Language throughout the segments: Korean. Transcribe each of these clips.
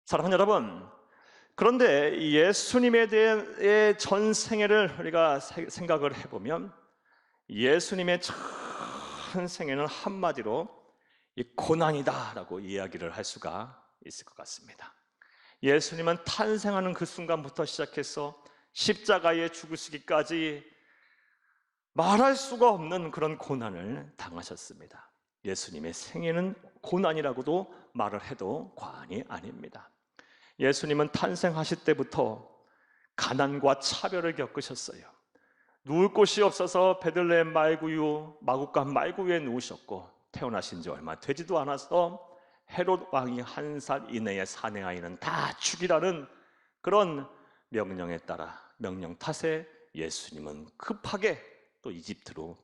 사랑하는 여러분, 그런데 예수님에 대해 전 생애를 우리가 생각을 해보면 예수님의 전 생애는 한마디로 이 고난이다라고 이야기를 할 수가 있을 것 같습니다. 예수님은 탄생하는 그 순간부터 시작해서 십자가에 죽으시기까지 말할 수가 없는 그런 고난을 당하셨습니다. 예수님의 생애는 고난이라고도 말을 해도 과언이 아닙니다. 예수님은 탄생하실 때부터 가난과 차별을 겪으셨어요. 누울 곳이 없어서 베들레헴 마구간 말구유에 누우셨고, 태어나신 지 얼마 되지도 않아서 헤롯 왕이 1살 이내의 사내 아이는 다 죽이라는 그런 명령에 따라 명령 탓에 예수님은 급하게 또 이집트로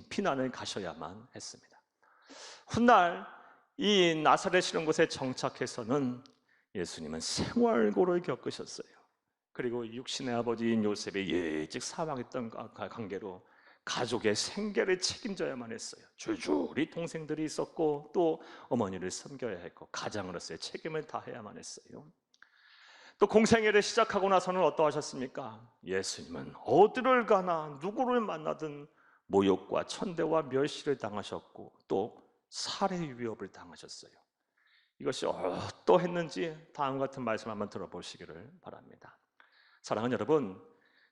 피난을 가셔야만 했습니다. 훗날 이 나사렛이라는 곳에 정착해서는 예수님은 생활고를 겪으셨어요. 그리고 육신의 아버지인 요셉의 일찍 사망했던 관계로 가족의 생계를 책임져야만 했어요. 줄줄이 동생들이 있었고 또 어머니를 섬겨야 했고 가장으로서의 책임을 다해야만 했어요. 또 공생애를 시작하고 나서는 어떠하셨습니까? 예수님은 어디를 가나 누구를 만나든 모욕과 천대와 멸시를 당하셨고 또 살해 위협을 당하셨어요. 이것이 어떠했는지 다음 같은 말씀 한번 들어보시기를 바랍니다. 사랑하는 여러분,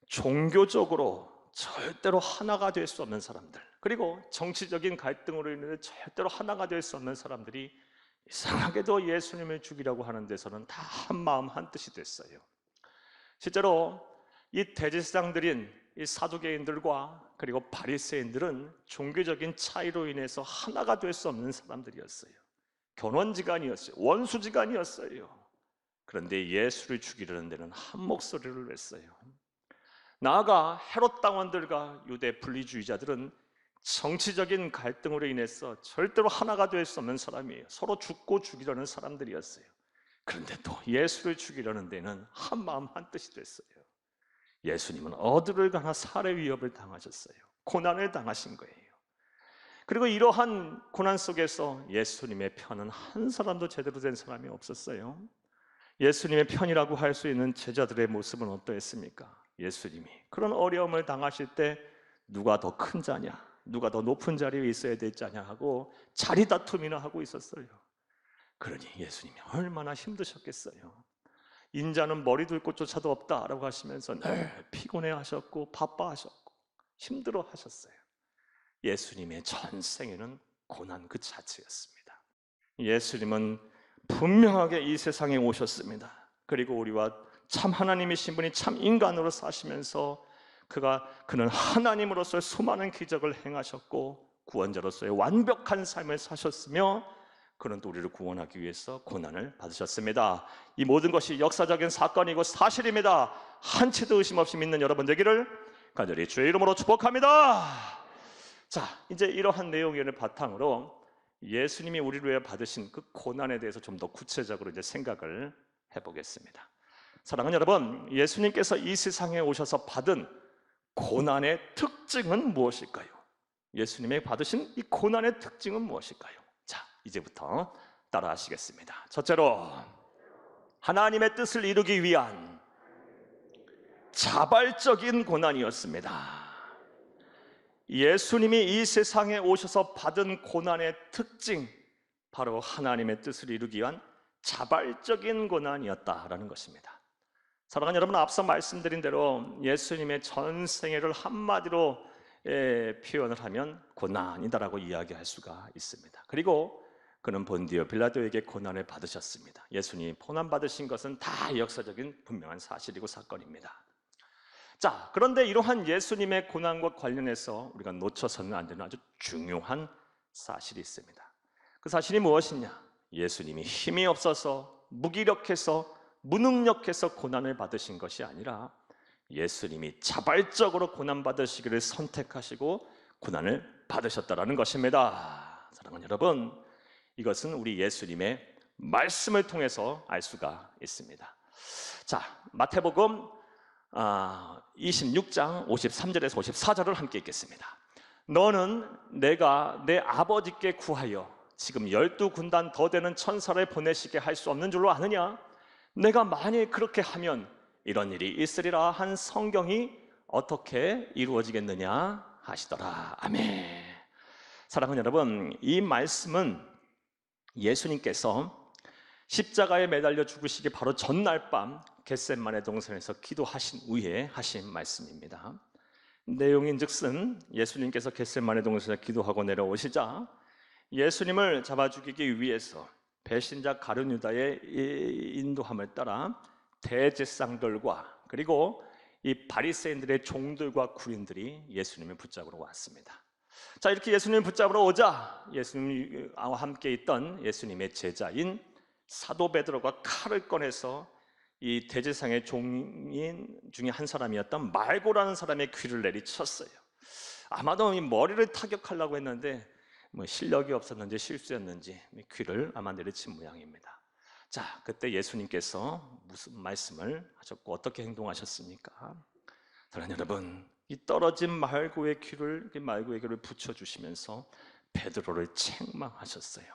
종교적으로 절대로 하나가 될 수 없는 사람들, 그리고 정치적인 갈등으로 인해 절대로 하나가 될 수 없는 사람들이 이상하게도 예수님을 죽이려고 하는 데서는 다 한마음 한뜻이 됐어요. 실제로 이 대제사장들인 이 사두개인들과 그리고 바리새인들은 종교적인 차이로 인해서 하나가 될 수 없는 사람들이었어요. 견원지간이었어요. 원수지간이었어요. 그런데 예수를 죽이려는 데는 한 목소리를 냈어요. 나아가 헤롯 당원들과 유대 분리주의자들은 정치적인 갈등으로 인해서 절대로 하나가 될 수 없는 사람이에요. 서로 죽고 죽이려는 사람들이었어요. 그런데 또 예수를 죽이려는 데는 한마음 한뜻이 됐어요. 예수님은 어디를 가나 살해 위협을 당하셨어요. 고난을 당하신 거예요. 그리고 이러한 고난 속에서 예수님의 편은 한 사람도 제대로 된 사람이 없었어요. 예수님의 편이라고 할 수 있는 제자들의 모습은 어떠했습니까? 예수님이 그런 어려움을 당하실 때 누가 더 큰 자냐, 누가 더 높은 자리에 있어야 될 자냐 하고 자리 다툼이나 하고 있었어요. 그러니 예수님이 얼마나 힘드셨겠어요. 인자는 머리 둘 곳조차도 없다라고 하시면서 늘 피곤해하셨고 바빠하셨고 힘들어하셨어요. 예수님의 전생에는 고난 그 자체였습니다. 예수님은 분명하게 이 세상에 오셨습니다. 그리고 우리와 참 하나님이신 분이 참 인간으로 사시면서 그는 하나님으로서의 수많은 기적을 행하셨고 구원자로서의 완벽한 삶을 사셨으며 그는 또 우리를 구원하기 위해서 고난을 받으셨습니다. 이 모든 것이 역사적인 사건이고 사실입니다. 한치도 의심 없이 믿는 여러분 되기를 간절히 주의 이름으로 축복합니다. 자, 이제 이러한 내용을 바탕으로 예수님이 우리를 위해 받으신 그 고난에 대해서 좀 더 구체적으로 이제 생각을 해보겠습니다. 사랑하는 여러분, 예수님께서 이 세상에 오셔서 받은 고난의 특징은 무엇일까요? 예수님이 받으신 이 고난의 특징은 무엇일까요? 자, 이제부터 따라 하시겠습니다. 첫째로, 하나님의 뜻을 이루기 위한 자발적인 고난이었습니다. 예수님이 이 세상에 오셔서 받은 고난의 특징, 바로 하나님의 뜻을 이루기 위한 자발적인 고난이었다라는 것입니다. 사랑하는 여러분, 앞서 말씀드린 대로 예수님의 전 생애를 한마디로 표현을 하면 고난이다라고 이야기할 수가 있습니다. 그리고 그는 본디오 빌라도에게 고난을 받으셨습니다. 예수님이 고난 받으신 것은 다 역사적인 분명한 사실이고 사건입니다. 자, 그런데 이러한 예수님의 고난과 관련해서 우리가 놓쳐서는 안 되는 아주 중요한 사실이 있습니다. 그 사실이 무엇이냐? 예수님이 힘이 없어서 무기력해서 무능력해서 고난을 받으신 것이 아니라 예수님이 자발적으로 고난 받으시기를 선택하시고 고난을 받으셨다라는 것입니다. 사랑하는 여러분, 이것은 우리 예수님의 말씀을 통해서 알 수가 있습니다. 자, 마태복음 26장 53절에서 54절을 함께 읽겠습니다. 너는 내가 내 아버지께 구하여 지금 12군단 더 되는 천사를 보내시게 할 수 없는 줄로 아느냐? 내가 만일 그렇게 하면 이런 일이 있으리라 한 성경이 어떻게 이루어지겠느냐 하시더라. 아멘. 사랑하는 여러분, 이 말씀은 예수님께서 십자가에 매달려 죽으시기 바로 전날 밤 겟세마네 동산에서 기도하신 후에 하신 말씀입니다. 내용인즉슨 예수님께서 겟세마네 동산에서 기도하고 내려오시자 예수님을 잡아 죽이기 위해서 배신자 가룟 유다의 인도함을 따라 대제사장들과 그리고 이 바리새인들의 종들과 군인들이 예수님을 붙잡으러 왔습니다. 자, 이렇게 예수님을 붙잡으러 오자 예수님과 함께 있던 예수님의 제자인 사도 베드로가 칼을 꺼내서 이 대제사장의 종인 중에 한 사람이었던 말고라는 사람의 귀를 내리쳤어요. 아마도 이 머리를 타격하려고 했는데 실력이 없었는지 실수였는지 귀를 아마 내리친 모양입니다. 자, 그때 예수님께서 무슨 말씀을 하셨고 어떻게 행동하셨습니까? 사랑하는 여러분, 이 떨어진 말고의 귀를 붙여주시면서 베드로를 책망하셨어요.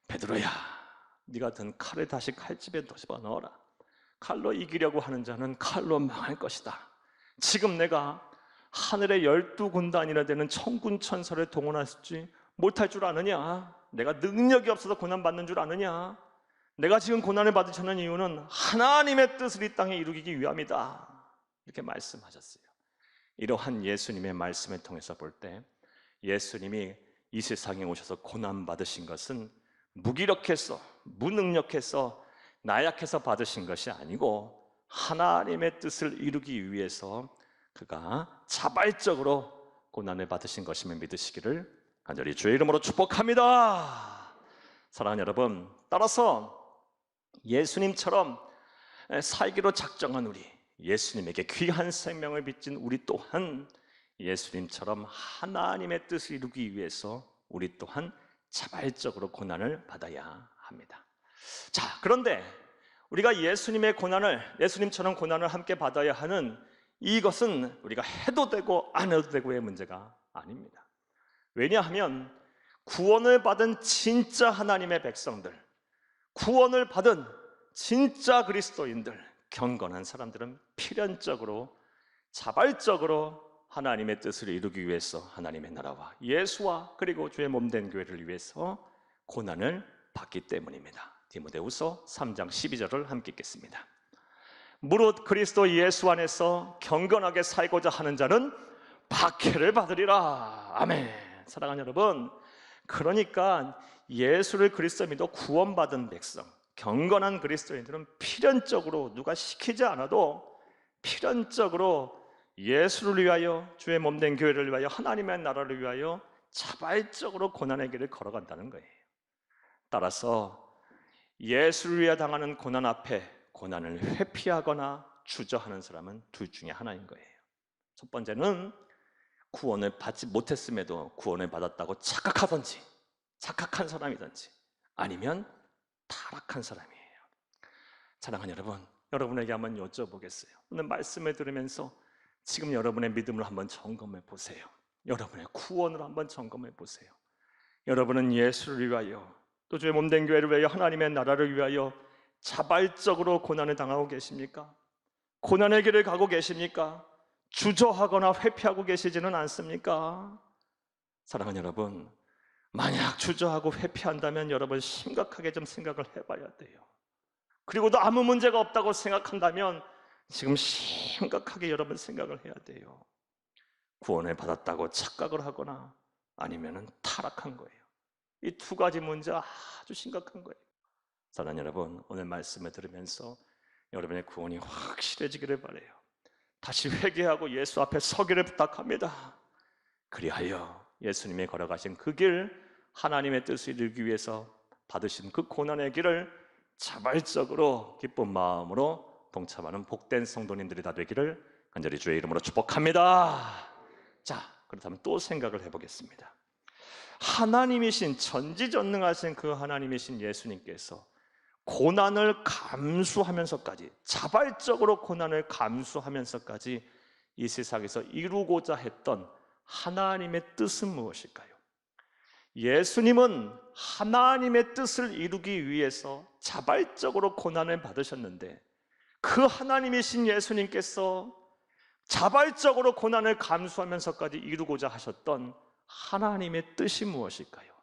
베드로야, 네가 든 칼을 다시 칼집에 집어넣어라. 칼로 이기려고 하는 자는 칼로 망할 것이다. 지금 내가 하늘의 12군단이나 되는 천군 천사를 동원하지 못할 줄 아느냐? 내가 능력이 없어서 고난받는 줄 아느냐? 내가 지금 고난을 받으시는 이유는 하나님의 뜻을 이 땅에 이루기 위함이다. 이렇게 말씀하셨어요. 이러한 예수님의 말씀을 통해서 볼 때 예수님이 이 세상에 오셔서 고난받으신 것은 무기력해서 무능력해서 나약해서 받으신 것이 아니고 하나님의 뜻을 이루기 위해서 그가 자발적으로 고난을 받으신 것임을 믿으시기를 간절히 주의 이름으로 축복합니다. 사랑하는 여러분, 따라서 예수님처럼 살기로 작정한 우리, 예수님에게 귀한 생명을 빚진 우리 또한 예수님처럼 하나님의 뜻을 이루기 위해서 우리 또한 자발적으로 고난을 받아야 합니다. 자, 그런데 우리가 예수님처럼 고난을 함께 받아야 하는 이것은 우리가 해도 되고 안 해도 되고의 문제가 아닙니다. 왜냐하면 구원을 받은 진짜 하나님의 백성들, 구원을 받은 진짜 그리스도인들, 경건한 사람들은 필연적으로 자발적으로 하나님의 뜻을 이루기 위해서 하나님의 나라와 예수와 그리고 주의 몸된 교회를 위해서 고난을 받기 때문입니다. 디모데후서 3장 12절을 함께 읽겠습니다. 무릇 그리스도 예수 안에서 경건하게 살고자 하는 자는 박해를 받으리라. 아멘. 사랑하는 여러분, 그러니까 예수를 그리스도 믿어 구원받은 백성, 경건한 그리스도인들은 필연적으로 누가 시키지 않아도 필연적으로 예수를 위하여 주의 몸된 교회를 위하여 하나님의 나라를 위하여 자발적으로 고난의 길을 걸어간다는 거예요. 따라서 예수를 위해 당하는 고난 앞에 고난을 회피하거나 주저하는 사람은 둘 중에 하나인 거예요. 첫 번째는 구원을 받지 못했음에도 구원을 받았다고 착각하든지 착각한 사람이든지 아니면 타락한 사람이에요. 사랑하는 여러분, 여러분에게 한번 여쭤보겠어요. 오늘 말씀을 들으면서 지금 여러분의 믿음을 한번 점검해 보세요. 여러분의 구원을 한번 점검해 보세요. 여러분은 예수를 위하여 또 주의 몸된 교회를 위하여 하나님의 나라를 위하여 자발적으로 고난을 당하고 계십니까? 고난의 길을 가고 계십니까? 주저하거나 회피하고 계시지는 않습니까? 사랑하는 여러분, 만약 주저하고 회피한다면 여러분 심각하게 좀 생각을 해봐야 돼요. 그리고도 아무 문제가 없다고 생각한다면 지금 심각하게 여러분 생각을 해야 돼요. 구원을 받았다고 착각을 하거나 아니면 타락한 거예요. 이 두 가지 문제 아주 심각한 거예요. 사랑하는 여러분, 오늘 말씀을 들으면서 여러분의 구원이 확실해지기를 바라요. 다시 회개하고 예수 앞에 서기를 부탁합니다. 그리하여 예수님이 걸어가신 그 길, 하나님의 뜻을 이루기 위해서 받으신 그 고난의 길을 자발적으로 기쁜 마음으로 동참하는 복된 성도님들이 다 되기를 간절히 주의 이름으로 축복합니다. 자, 그렇다면 또 생각을 해보겠습니다. 하나님이신, 전지전능하신 그 하나님이신 예수님께서 고난을 감수하면서까지, 자발적으로 고난을 감수하면서까지 이 세상에서 이루고자 했던 하나님의 뜻은 무엇일까요? 예수님은 하나님의 뜻을 이루기 위해서 자발적으로 고난을 받으셨는데, 그 하나님이신 예수님께서 자발적으로 고난을 감수하면서까지 이루고자 하셨던 하나님의 뜻이 무엇일까요?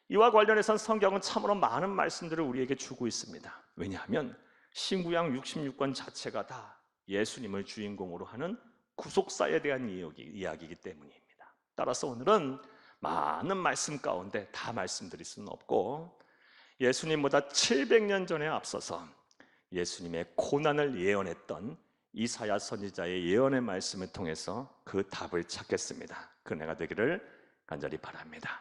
이와 관련해서 성경은 참으로 많은 말씀들을 우리에게 주고 있습니다. 왜냐하면 신구약 66권 자체가 다 예수님을 주인공으로 하는 구속사에 대한 이야기이기 때문입니다. 따라서 오늘은 많은 말씀 가운데 다 말씀드릴 수는 없고, 예수님보다 700년 전에 앞서서 예수님의 고난을 예언했던 이사야 선지자의 예언의 말씀을 통해서 그 답을 찾겠습니다. 그네가 되기를 간절히 바랍니다.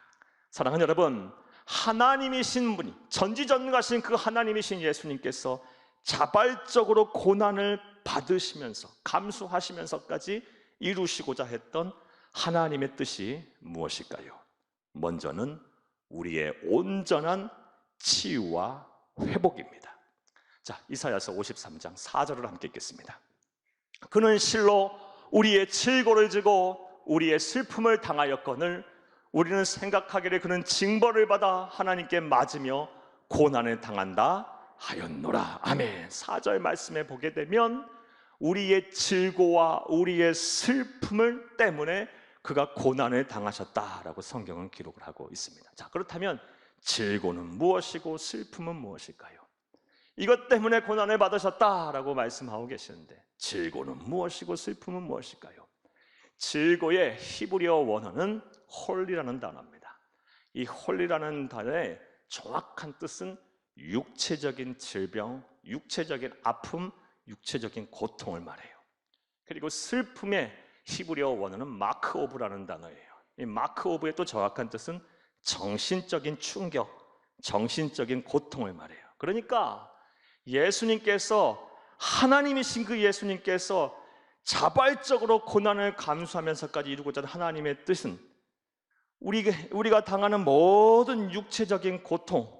사랑하는 여러분, 하나님이신 분이, 전지전능하신 그 하나님이신 예수님께서 자발적으로 고난을 받으시면서 감수하시면서까지 이루시고자 했던 하나님의 뜻이 무엇일까요? 먼저는 우리의 온전한 치유와 회복입니다. 자, 이사야서 53장 4절을 함께 읽겠습니다. 그는 실로 우리의 질고를 지고 우리의 슬픔을 당하였거늘 우리는 생각하기를 그는 징벌을 받아 하나님께 맞으며 고난을 당한다 하였노라. 아멘. 4절 말씀에 보게 되면 우리의 질고와 우리의 슬픔을 때문에 그가 고난을 당하셨다라고 성경은 기록을 하고 있습니다. 자, 그렇다면 질고는 무엇이고 슬픔은 무엇일까요? 이것 때문에 고난을 받으셨다라고 말씀하고 계시는데, 질고는 무엇이고 슬픔은 무엇일까요? 질고의 히브리어 원어는 홀리라는 단어입니다. 이 홀리라는 단어의 정확한 뜻은 육체적인 질병, 육체적인 아픔, 육체적인 고통을 말해요. 그리고 슬픔의 히브리어 원어는 마크 오브라는 단어예요. 이 마크 오브의 또 정확한 뜻은 정신적인 충격, 정신적인 고통을 말해요. 그러니까 예수님께서, 하나님이신 그 예수님께서 자발적으로 고난을 감수하면서까지 이루고자 하는 하나님의 뜻은 우리가 당하는 모든 육체적인 고통,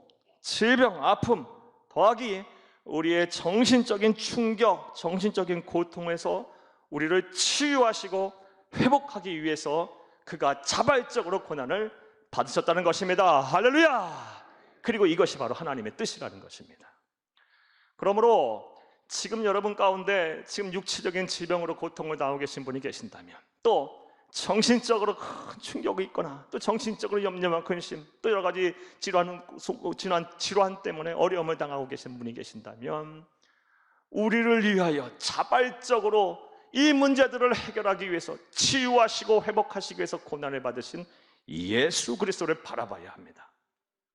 질병, 아픔 더하기 우리의 정신적인 충격, 정신적인 고통에서 우리를 치유하시고 회복하기 위해서 그가 자발적으로 고난을 받으셨다는 것입니다. 할렐루야! 그리고 이것이 바로 하나님의 뜻이라는 것입니다. 그러므로 지금 여러분 가운데 지금 육체적인 질병으로 고통을 당하고 계신 분이 계신다면, 또 정신적으로 큰 충격이 있거나, 또 정신적으로 염려와 근심, 또 여러 가지 질환 때문에 어려움을 당하고 계신 분이 계신다면, 우리를 위하여 자발적으로 이 문제들을 해결하기 위해서, 치유하시고 회복하시기 위해서 고난을 받으신 예수 그리스도를 바라봐야 합니다.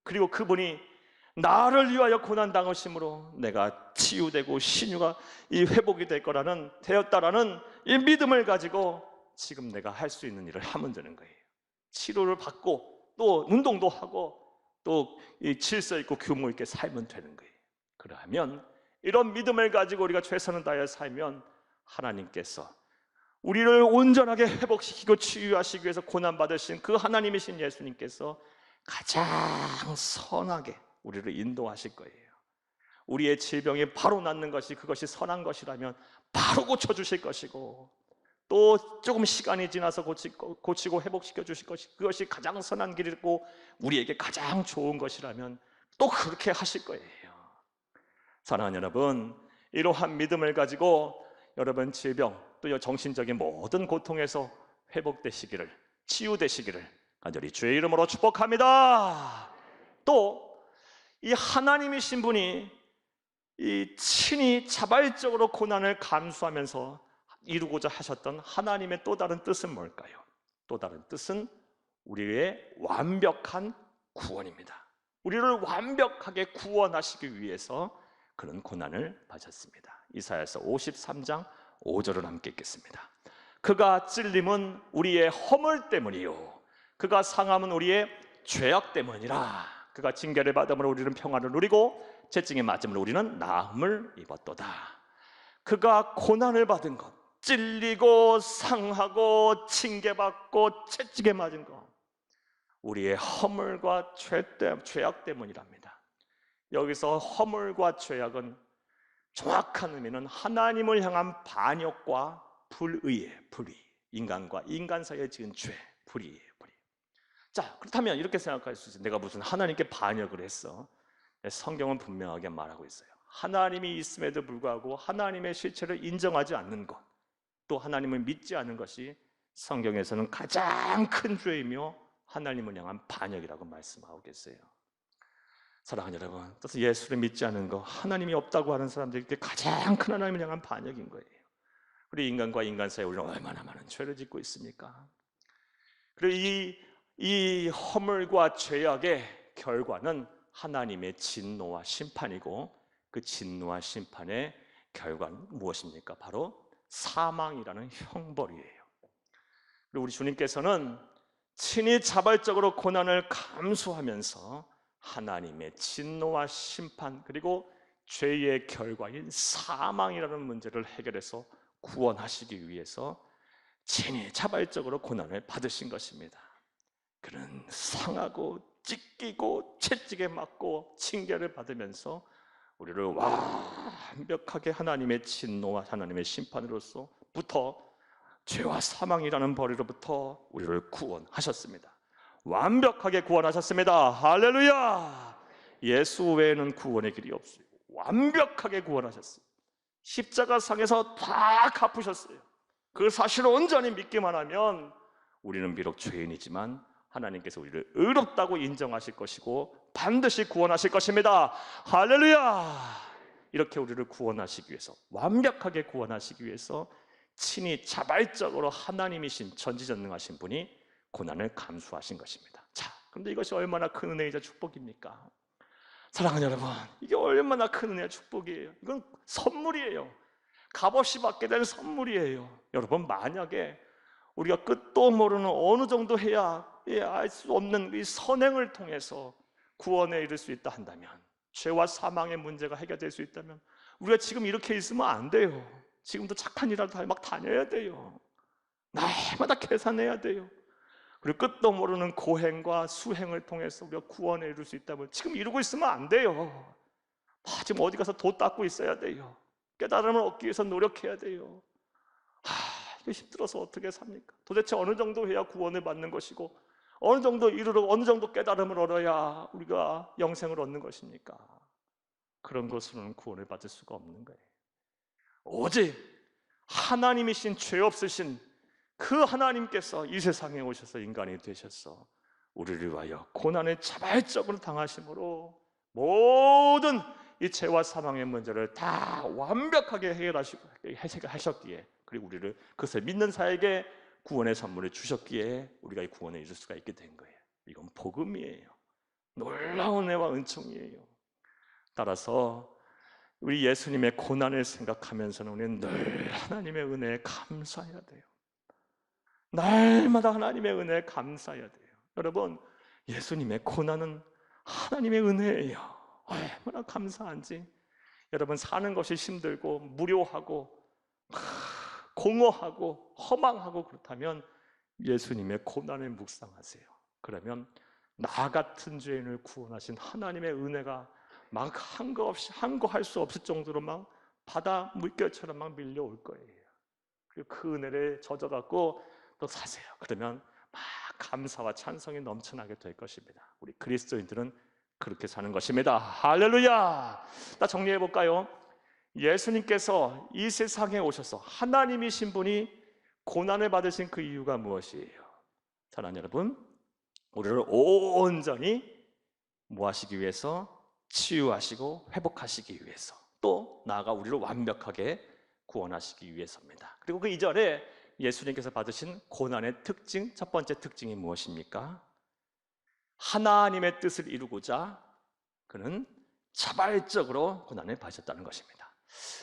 그리고 그분이 나를 위하여 고난 당하심으로 내가 치유되고 신유가 이 회복이 되었다라는 이 믿음을 가지고 지금 내가 할 수 있는 일을 하면 되는 거예요. 치료를 받고 또 운동도 하고 또 이 질서 있고 규모 있게 살면 되는 거예요. 그러면 이런 믿음을 가지고 우리가 최선을 다해 살면 하나님께서 우리를 온전하게 회복시키고 치유하시기 위해서 고난받으신 그 하나님이신 예수님께서 가장 선하게 우리를 인도하실 거예요. 우리의 질병이 바로 낫는 것이, 그것이 선한 것이라면 바로 고쳐주실 것이고, 또 조금 시간이 지나서 고치고 회복시켜 주실 것이, 그것이 가장 선한 길이고 우리에게 가장 좋은 것이라면 또 그렇게 하실 거예요. 사랑하는 여러분, 이러한 믿음을 가지고 여러분 질병, 또 정신적인 모든 고통에서 회복되시기를, 치유되시기를 간절히 주의 이름으로 축복합니다. 또 이 하나님이신 분이 이 친히 자발적으로 고난을 감수하면서 이루고자 하셨던 하나님의 또 다른 뜻은 뭘까요? 또 다른 뜻은 우리의 완벽한 구원입니다. 우리를 완벽하게 구원하시기 위해서 그런 고난을 받으셨습니다. 이사야서 53장 5절을 함께 읽겠습니다. 그가 찔림은 우리의 허물 때문이요 그가 상함은 우리의 죄악 때문이라. 그가 징계를 받음으로 우리는 평화를 누리고 채찍에 맞음으로 우리는 나음을 입었도다. 그가 고난을 받은 것, 찔리고 상하고 징계받고 채찍에 맞은 것, 우리의 허물과 죄악 때문이랍니다. 여기서 허물과 죄악은 정확한 의미는 하나님을 향한 반역과 불의의 불의, 인간과 인간 사이에 지은 죄, 불의예요. 불의. 자, 그렇다면 이렇게 생각할 수 있어요. 내가 무슨 하나님께 반역을 했어? 성경은 분명하게 말하고 있어요. 하나님이 있음에도 불구하고 하나님의 실체를 인정하지 않는 것, 또 하나님을 믿지 않는 것이 성경에서는 가장 큰 죄이며 하나님을 향한 반역이라고 말씀하고 계세요. 사랑하는 여러분, 그래서 예수를 믿지 않는 것, 하나님이 없다고 하는 사람들에게 가장 큰 하나님을 향한 반역인 거예요. 우리 인간과 인간 사이에 우리는 얼마나 많은 죄를 짓고 있습니까? 그리고 이 허물과 죄악의 결과는 하나님의 진노와 심판이고, 그 진노와 심판의 결과는 무엇입니까? 바로 사망이라는 형벌이에요. 그리고 우리 주님께서는 친히 자발적으로 고난을 감수하면서 하나님의 진노와 심판, 그리고 죄의 결과인 사망이라는 문제를 해결해서 구원하시기 위해서 친히 자발적으로 고난을 받으신 것입니다. 그는 상하고 찢기고 채찍에 맞고 징계를 받으면서 우리를 완벽하게 하나님의 진노와 하나님의 심판으로서부터 죄와 사망이라는 벌이로부터 우리를 구원하셨습니다. 완벽하게 구원하셨습니다. 할렐루야! 예수 외에는 구원의 길이 없어요. 완벽하게 구원하셨어요. 십자가상에서 다 갚으셨어요. 그 사실을 온전히 믿기만 하면 우리는 비록 죄인이지만 하나님께서 우리를 의롭다고 인정하실 것이고 반드시 구원하실 것입니다. 할렐루야! 이렇게 우리를 구원하시기 위해서, 완벽하게 구원하시기 위해서 친히 자발적으로 하나님이신 전지전능하신 분이 고난을 감수하신 것입니다. 자, 그런데 이것이 얼마나 큰 은혜이자 축복입니까? 사랑하는 여러분, 이게 얼마나 큰 은혜와 축복이에요. 이건 선물이에요. 값없이 받게 된 선물이에요. 여러분, 만약에 우리가 끝도 모르는 어느 정도 해야 알 수 없는 이 선행을 통해서 구원에 이를 수 있다 한다면, 죄와 사망의 문제가 해결될 수 있다면 우리가 지금 이렇게 있으면 안 돼요. 지금도 착한 일이라도 막 다녀야 돼요. 날마다 계산해야 돼요. 그리고 끝도 모르는 고행과 수행을 통해서 우리가 구원에 이룰 수 있다면 지금 이러고 있으면 안 돼요. 지금 어디 가서 도 닦고 있어야 돼요. 깨달음을 얻기 위해서 노력해야 돼요. 이거 힘들어서 어떻게 삽니까? 도대체 어느 정도 해야 구원을 받는 것이고, 어느 정도 이르러 어느 정도 깨달음을 얻어야 우리가 영생을 얻는 것입니까? 그런 것으로는 구원을 받을 수가 없는 거예요. 오직 하나님이신 죄 없으신 그 하나님께서 이 세상에 오셔서 인간이 되셔서 우리를 위하여 고난을 자발적으로 당하심으로 모든 이 죄와 사망의 문제를 다 완벽하게 해결하셨기에, 그리고 우리를 그것을 믿는 자에게 구원의 선물을 주셨기에 우리가 이 구원에 이룰 수가 있게 된 거예요. 이건 복음이에요. 놀라운 은혜와 은총이에요. 따라서 우리 예수님의 고난을 생각하면서는 우리는 늘 하나님의 은혜에 감사해야 돼요. 날마다 하나님의 은혜에 감사해야 돼요. 여러분, 예수님의 고난은 하나님의 은혜예요. 얼마나 감사한지. 여러분, 사는 것이 힘들고 무료하고 공허하고 허망하고 그렇다면 예수님의 고난을 묵상하세요. 그러면 나 같은 죄인을 구원하신 하나님의 은혜가 막 한거 할 수 없을 정도로 막 바다 물결처럼 막 밀려올 거예요. 그리고 그 은혜를 젖어갖고 또 사세요. 그러면 막 감사와 찬성이 넘쳐나게 될 것입니다. 우리 그리스도인들은 그렇게 사는 것입니다. 할렐루야! 나 정리해 볼까요? 예수님께서 이 세상에 오셔서 하나님이신 분이 고난을 받으신 그 이유가 무엇이에요? 사랑하는 여러분, 우리를 온전히 뭐 하시기 위해서? 치유하시고 회복하시기 위해서, 또 나아가 우리를 완벽하게 구원하시기 위해서입니다. 그리고 그 이전에 예수님께서 받으신 고난의 특징, 첫 번째 특징이 무엇입니까? 하나님의 뜻을 이루고자 그는 자발적으로 고난을 받으셨다는 것입니다.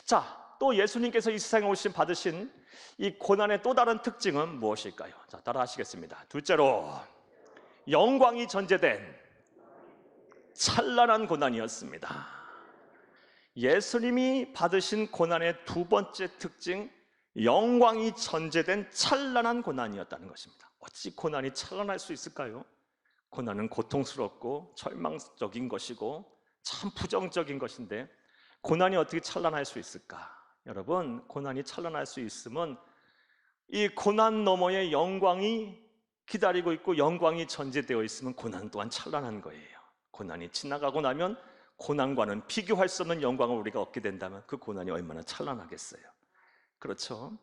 자, 또 예수님께서 이 세상에 받으신 이 고난의 또 다른 특징은 무엇일까요? 자, 따라 하시겠습니다. 둘째로, 영광이 전제된 찬란한 고난이었습니다. 예수님이 받으신 고난의 두 번째 특징, 영광이 전제된 찬란한 고난이었다는 것입니다. 어찌 고난이 찬란할 수 있을까요? 고난은 고통스럽고 절망적인 것이고 참 부정적인 것인데 고난이 어떻게 찬란할 수 있을까? 여러분, 고난이 찬란할 수 있으면 이 고난 너머의 영광이 기다리고 있고 영광이 전제되어 있으면 고난 또한 찬란한 거예요. 고난이 지나가고 나면 고난과는 비교할 수 없는 영광을 우리가 얻게 된다면 그 고난이 얼마나 찬란하겠어요. 그렇죠?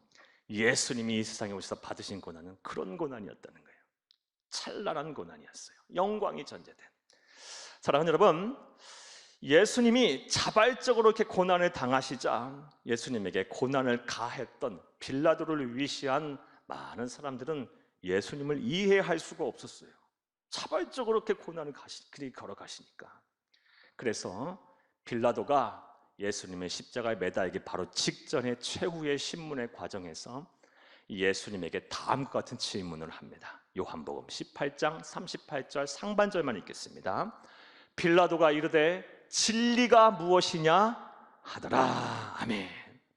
예수님이 이 세상에 오셔서 받으신 고난은 그런 고난이었다는 거예요. 찬란한 고난이었어요. 영광이 전제된. 사랑하는 여러분, 예수님이 자발적으로 이렇게 고난을 당하시자 예수님에게 고난을 가했던 빌라도를 위시한 많은 사람들은 예수님을 이해할 수가 없었어요. 자발적으로 이렇게 고난을 걸어가시니까. 그래서 빌라도가 예수님의 십자가에 매달리기 바로 직전의 최후의 신문의 과정에서 예수님에게 다음과 같은 질문을 합니다. 요한복음 18장 38절 상반절만 읽겠습니다. 빌라도가 이르되 진리가 무엇이냐 하더라. 아멘.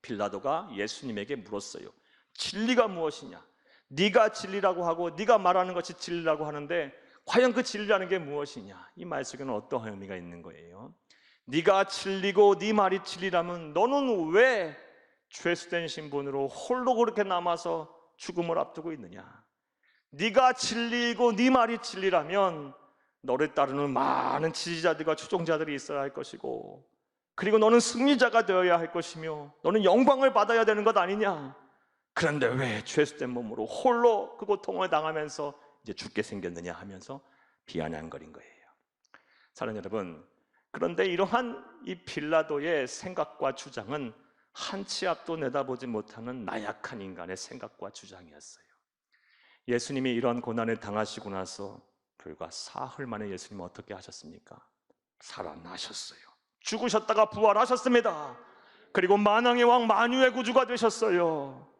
빌라도가 예수님에게 물었어요. 진리가 무엇이냐? 네가 진리라고 하고 네가 말하는 것이 진리라고 하는데 과연 그 진리라는 게 무엇이냐? 이 말 속에는 어떠한 의미가 있는 거예요? 네가 진리고 네 말이 진리라면 너는 왜 죄수된 신분으로 홀로 그렇게 남아서 죽음을 앞두고 있느냐? 네가 진리고 네 말이 진리라면 너를 따르는 많은 지지자들과 추종자들이 있어야 할 것이고, 그리고 너는 승리자가 되어야 할 것이며 너는 영광을 받아야 되는 것 아니냐? 그런데 왜 죄수된 몸으로 홀로 그 고통을 당하면서 이제 죽게 생겼느냐 하면서 비아냥거린 거예요. 사랑하는 여러분, 그런데 이러한 이 빌라도의 생각과 주장은 한 치 앞도 내다보지 못하는 나약한 인간의 생각과 주장이었어요. 예수님이 이런 고난을 당하시고 나서 불과 사흘 만에 예수님은 어떻게 하셨습니까? 살아나셨어요. 죽으셨다가 부활하셨습니다. 그리고 만왕의 왕 만유의 구주가 되셨어요.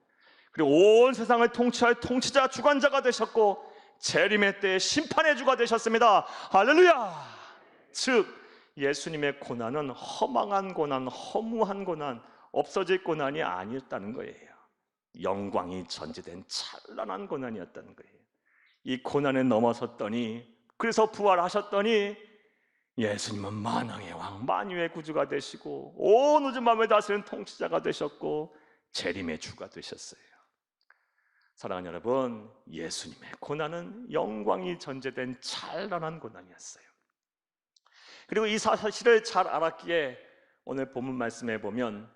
그리고 온 세상을 통치할 통치자 주관자가 되셨고 재림의 때에 심판의 주가 되셨습니다. 할렐루야! 즉 예수님의 고난은 허망한 고난, 허무한 고난, 없어질 고난이 아니었다는 거예요. 영광이 전제된 찬란한 고난이었다는 거예요. 이 고난에 넘어섰더니, 그래서 부활하셨더니 예수님은 만왕의 왕, 만유의 구주가 되시고 온 우주 만물을 다스리는 통치자가 되셨고 재림의 주가 되셨어요. 사랑하는 여러분, 예수님의 고난은 영광이 전제된 찬란한 고난이었어요. 그리고 이 사실을 잘 알았기에 오늘 본문 말씀에 보면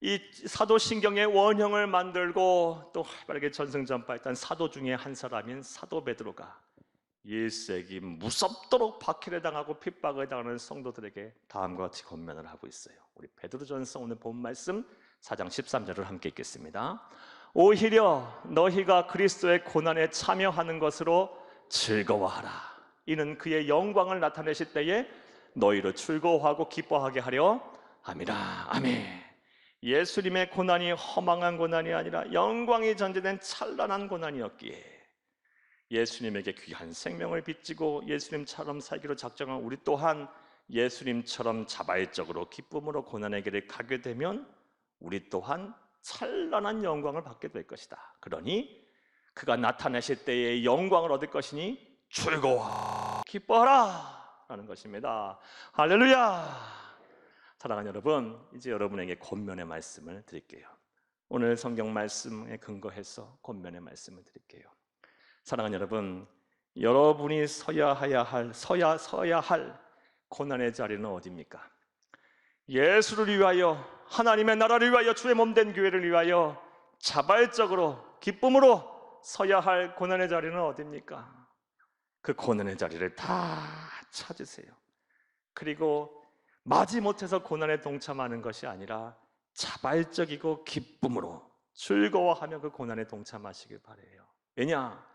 이 사도신경의 원형을 만들고 또 활발하게 전승전파했던 사도 중에 한 사람인 사도 베드로가 1세기 무섭도록 박해를 당하고 핍박을 당하는 성도들에게 다음과 같이 권면을 하고 있어요. 우리 베드로전서 오늘 본 말씀 4장 13절을 함께 읽겠습니다. 오히려 너희가 그리스도의 고난에 참여하는 것으로 즐거워하라. 이는 그의 영광을 나타내실 때에 너희를 즐거워하고 기뻐하게 하려 함이라. 아멘. 예수님의 고난이 허망한 고난이 아니라 영광이 전제된 찬란한 고난이었기에 예수님에게 귀한 생명을 빚지고 예수님처럼 살기로 작정한 우리 또한 예수님처럼 자발적으로 기쁨으로 고난의 길을 가게 되면 우리 또한 찬란한 영광을 받게 될 것이다. 그러니 그가 나타나실 때의 영광을 얻을 것이니 즐거워 기뻐하라 라는 것입니다. 할렐루야. 사랑하는 여러분, 이제 여러분에게 권면의 말씀을 드릴게요. 오늘 성경 말씀에 근거해서 권면의 말씀을 드릴게요. 사랑하는 여러분, 여러분이 서야 할 고난의 자리는 어디입니까? 예수를 위하여, 하나님의 나라를 위하여, 주의 몸된 교회를 위하여 자발적으로 기쁨으로 서야 할 고난의 자리는 어디입니까? 그 고난의 자리를 다 찾으세요. 그리고 마지못해서 고난에 동참하는 것이 아니라 자발적이고 기쁨으로 즐거워하며 그 고난에 동참하시길 바라요. 왜냐?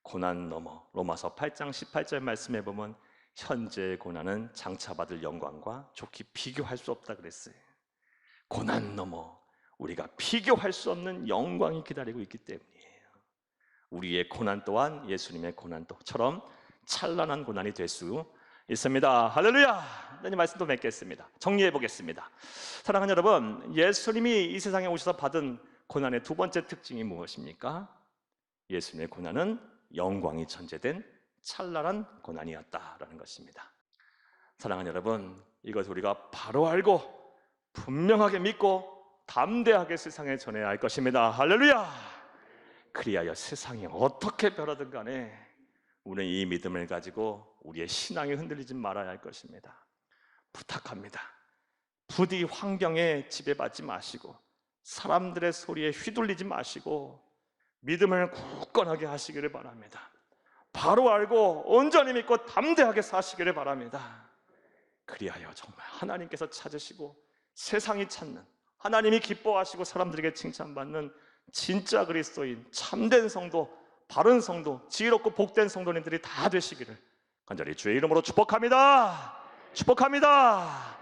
고난 넘어 로마서 8장 18절 말씀에 보면 현재의 고난은 장차 받을 영광과 좋게 비교할 수 없다 그랬어요. 고난 넘어 우리가 비교할 수 없는 영광이 기다리고 있기 때문이에요. 우리의 고난 또한 예수님의 고난처럼 찬란한 고난이 될 수 있습니다. 할렐루야. 이 말씀도 맺겠습니다. 정리해 보겠습니다. 사랑하는 여러분, 예수님이 이 세상에 오셔서 받은 고난의 두 번째 특징이 무엇입니까? 예수님의 고난은 영광이 전제된 찬란한 고난이었다라는 것입니다. 사랑하는 여러분, 이것을 우리가 바로 알고 분명하게 믿고 담대하게 세상에 전해야 할 것입니다. 할렐루야. 그리하여 세상이 어떻게 변하든 간에 우리는 이 믿음을 가지고 우리의 신앙이 흔들리지 말아야 할 것입니다. 부탁합니다. 부디 환경에 지배받지 마시고 사람들의 소리에 휘둘리지 마시고 믿음을 굳건하게 하시기를 바랍니다. 바로 알고 온전히 믿고 담대하게 사시기를 바랍니다. 그리하여 정말 하나님께서 찾으시고 세상이 찾는, 하나님이 기뻐하시고 사람들에게 칭찬받는 진짜 그리스도인, 참된 성도, 바른 성도, 지혜롭고 복된 성도님들이 다 되시기를 간절히 주의 이름으로 축복합니다. 축복합니다.